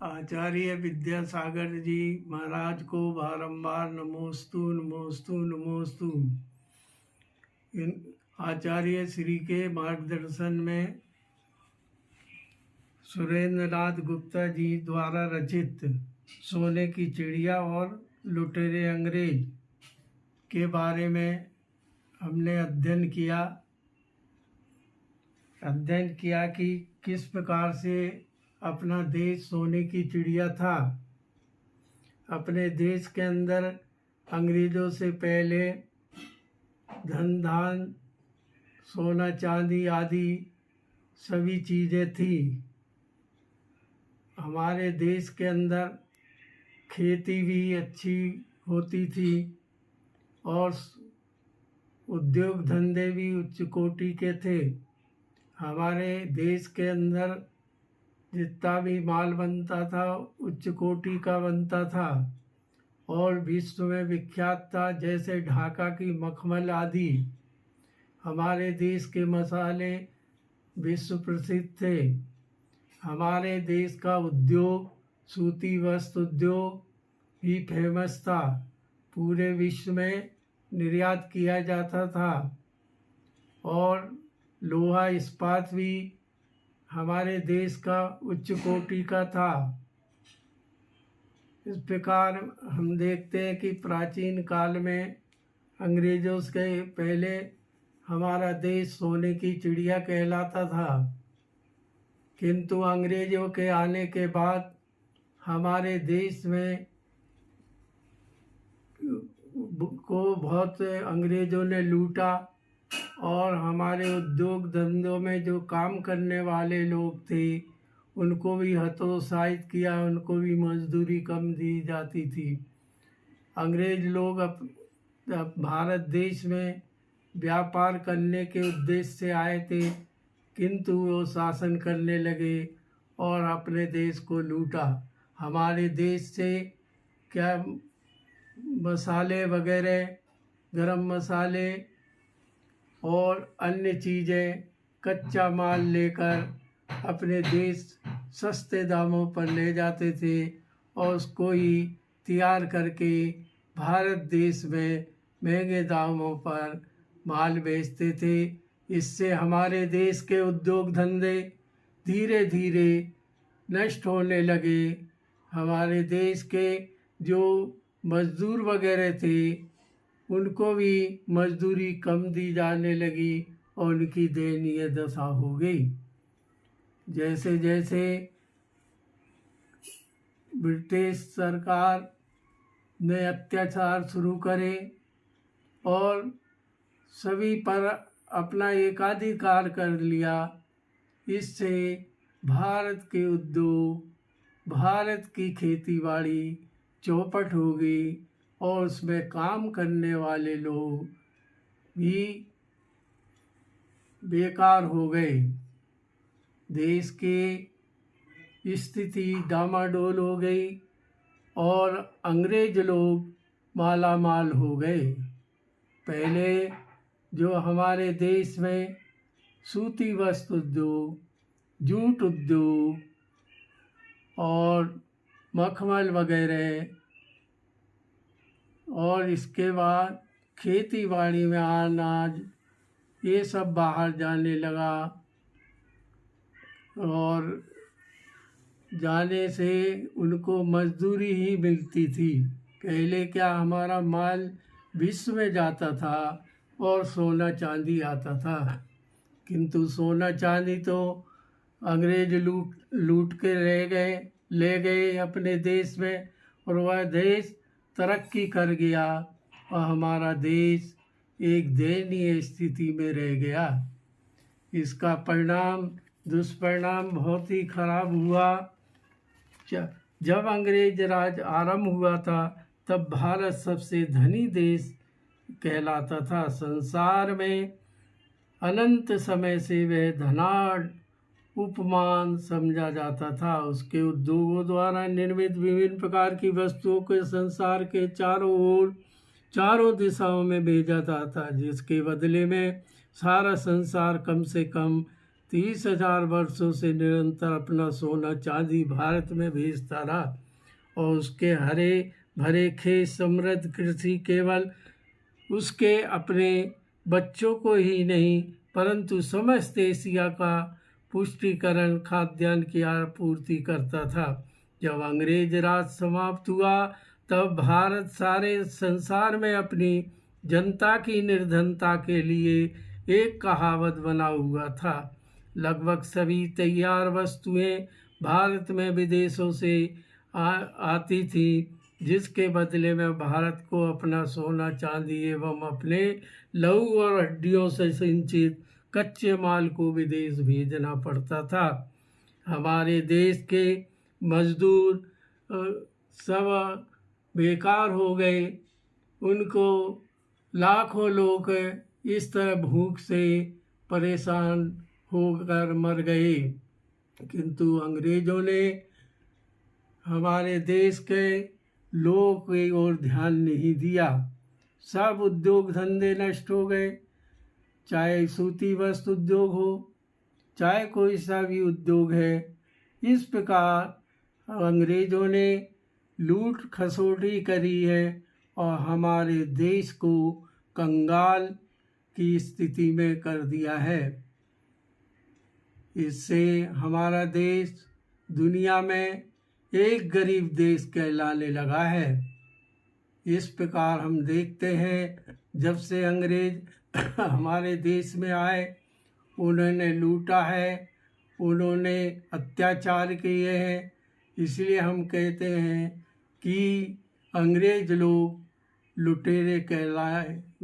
आचार्य विद्यासागर जी महाराज को बारंबार नमोस्तु नमोस्तु नमोस्तु। इन आचार्य श्री के मार्गदर्शन में सुरेंद्र नाथ गुप्ता जी द्वारा रचित सोने की चिड़िया और लुटेरे अंग्रेज के बारे में हमने अध्ययन किया कि किस प्रकार से अपना देश सोने की चिड़िया था। अपने देश के अंदर अंग्रेज़ों से पहले धन धान सोना चांदी आदि सभी चीज़ें थी। हमारे देश के अंदर खेती भी अच्छी होती थी और उद्योग धंधे भी उच्च कोटि के थे। हमारे देश के अंदर जितना भी माल बनता था उच्च कोटि का बनता था और विश्व में विख्यात था। जैसे ढाका की मखमल आदि हमारे देश के मसाले विश्व प्रसिद्ध थे। हमारे देश का उद्योग सूती वस्त्र उद्योग भी फेमस था, पूरे विश्व में निर्यात किया जाता था और लोहा इस्पात भी हमारे देश का उच्च कोटि का था। इस प्रकार हम देखते हैं कि प्राचीन काल में अंग्रेज़ों के पहले हमारा देश सोने की चिड़िया कहलाता था, किंतु अंग्रेज़ों के आने के बाद हमारे देश में को बहुत अंग्रेज़ों ने लूटा और हमारे उद्योग धंधों में जो काम करने वाले लोग थे उनको भी हतोत्साहित किया, उनको भी मजदूरी कम दी जाती थी। अंग्रेज लोग अब भारत देश में व्यापार करने के उद्देश्य से आए थे, किंतु वो शासन करने लगे और अपने देश को लूटा। हमारे देश से क्या मसाले वगैरह, गरम मसाले और अन्य चीज़ें, कच्चा माल लेकर अपने देश सस्ते दामों पर ले जाते थे और उसको ही तैयार करके भारत देश में महंगे दामों पर माल बेचते थे। इससे हमारे देश के उद्योग धंधे धीरे धीरे नष्ट होने लगे। हमारे देश के जो मजदूर वगैरह थे उनको भी मजदूरी कम दी जाने लगी और उनकी दयनीय दशा हो गई। जैसे जैसे ब्रिटिश सरकार ने अत्याचार शुरू करे और सभी पर अपना एकाधिकार कर लिया, इससे भारत के उद्योग, भारत की खेतीबाड़ी चौपट हो गई और उसमें काम करने वाले लोग भी बेकार हो गए। देश की स्थिति डामाडोल हो गई और अंग्रेज लोग मालामाल हो गए। पहले जो हमारे देश में सूती वस्त्र उद्योग, जूट उद्योग और मखमल वगैरह और इसके बाद खेती बाड़ी में अनाज ये सब बाहर जाने लगा और जाने से उनको मजदूरी ही मिलती थी। पहले क्या हमारा माल विश्व में जाता था और सोना चांदी आता था, किंतु सोना चांदी तो अंग्रेज लूट के ले गए अपने देश में और वह देश तरक्की कर गया और हमारा देश एक दयनीय स्थिति में रह गया। इसका दुष्परिणाम बहुत ही खराब हुआ। जब अंग्रेज राज आरंभ हुआ था तब भारत सबसे धनी देश कहलाता था। संसार में अनंत समय से वह धनाढ्य उपमान समझा जाता था। उसके उद्योगों द्वारा निर्मित विभिन्न प्रकार की वस्तुओं को संसार के चारों दिशाओं में भेजा जाता था, जिसके बदले में सारा संसार कम से कम 30,000 वर्षों से निरंतर अपना सोना चांदी भारत में भेजता रहा और उसके हरे भरे खेत, समृद्ध कृषि केवल उसके अपने बच्चों को ही नहीं परंतु समस्त एशिया का पुष्टिकरण खाद्यान्न की आपूर्ति करता था। जब अंग्रेज राज समाप्त हुआ तब भारत सारे संसार में अपनी जनता की निर्धनता के लिए एक कहावत बना हुआ था। लगभग सभी तैयार वस्तुएं भारत में विदेशों से आती थी, जिसके बदले में भारत को अपना सोना चांदी एवं अपने लहू और हड्डियों से सिंचित कच्चे माल को विदेश भेजना पड़ता था। हमारे देश के मजदूर सब बेकार हो गए, उनको लाखों लोग इस तरह भूख से परेशान होकर मर गए। किंतु अंग्रेज़ों ने हमारे देश के लोगों की ओर ध्यान नहीं दिया। सब उद्योग धंधे नष्ट हो गए, चाहे सूती वस्त्र उद्योग हो, चाहे कोई सा भी उद्योग है। इस प्रकार अंग्रेज़ों ने लूट खसोटी करी है और हमारे देश को कंगाल की स्थिति में कर दिया है। इससे हमारा देश दुनिया में एक गरीब देश कहलाने लगा है। इस प्रकार हम देखते हैं जब से अंग्रेज हमारे देश में आए, उन्होंने लूटा है, उन्होंने अत्याचार किए हैं। इसलिए हम कहते हैं कि अंग्रेज लोग लुटेरे कहलाए।